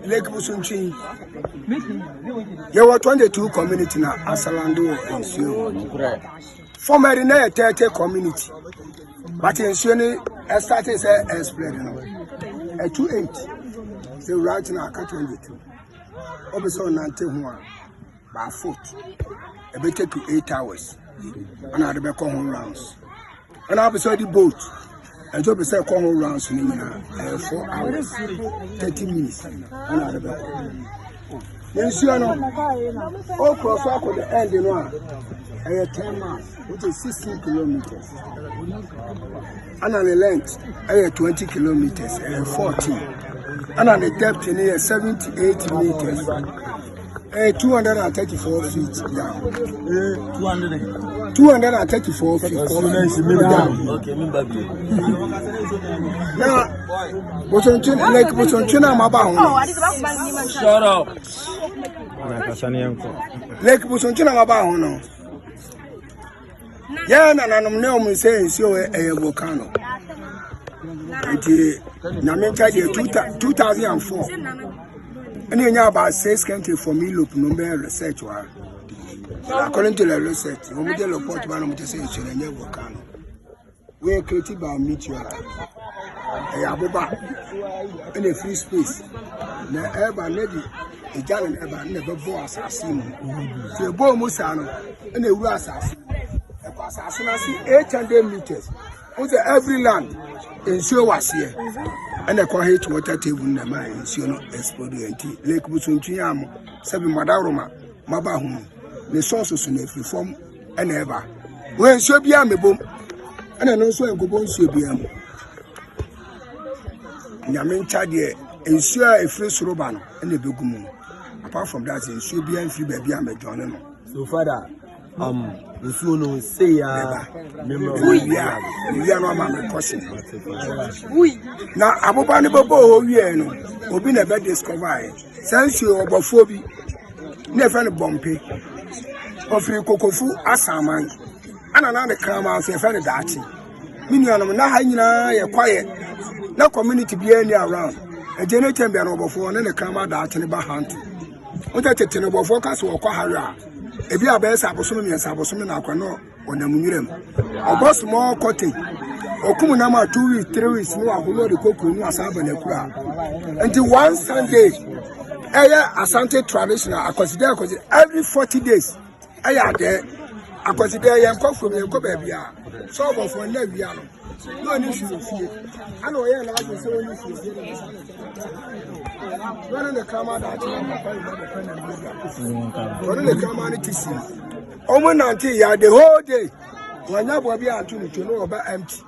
Lakebosomtwe. There were 22 communities now, Asalando and Sio. Formerly, a 30 community. But in Sio, I started spreading. At 2-8, they were right now, 22. Obviously, 91 by foot. It may take you 8 hours. And I'll be home rounds. And I'll be the boat. And to be said, come rounds in 4 hours, 30 minutes. And I'll be home. Then, so no, all cross walk with the end, you know, 10 miles, which is 16 kilometers. And on the length, 20 kilometers, 14. And on the depth, in 78 meters. 234 feet down. 234 feet down. Okay, now, Lakebosomtwe na mabaho. Shut up. Lakebosomtwe na mabaho no. Ya na nanom ne o say nsuo e volcano. Nti na me charge 2004. And you know about 6 countries for me look number research. According to the research, we did a report about the say it's a volcano. We are created by meteor. Abuba in a free space. Now, ever maybe a gallon ever never bore assassin. The bomb musano and a real assassin. Assassin, 800 meters. Also, every land in Sio was here. And the quiet water table in the mines, you know, exploded. Lakebosomtwe am, 7 Madaroma, Mabahum, the sources in every form and ever. When Sobiam a boom, and I know so a good Sobiam. Yamin Chadia, ensure a fresh roban and a big. Apart from that, in Sobiam, free baby, I'm a journal. So, Father, if you know, say, we are not my question. Now, Abubani Bobo, we are no, we never discover. Since you are Bofobi, never bumpy. Of free Kokofu, Asaman, and another come out and find that. Minion, Nahina, quiet. No community be any around. A generator be an overflow and then come out that in the hunting. What a tenable focus or Kohara. If you are best, Abosomtwe and Abosomtwe Aquano on the Munirem. Or boss more cotton. Or Kumunama 2 weeks, 3 weeks, more below the cocoa, no Asaba Nekura. Until one Sunday, Asante traditional, I consider every 40 days. I there. I consider I am from the Cobebia. So for Neviano. No issue of fear. I know I am like so many issues. One of the camera that one of the camera to see. Almost until ya the whole day. When you will be out to know about empty.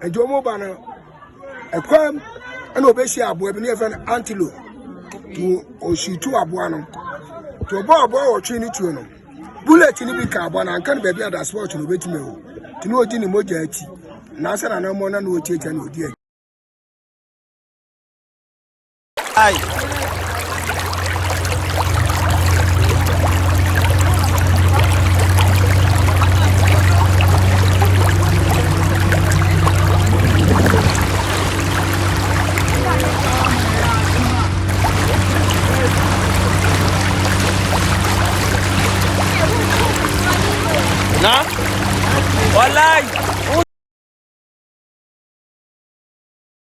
And Jomo Banner a crime and obey abu never an antelope to Oshitu Abuano to a boy or Trinity. Bullet in the carbon and can't be at that spot to wait me to know Jenny Mojati. Nasa na mo na no cheche no die. Ai.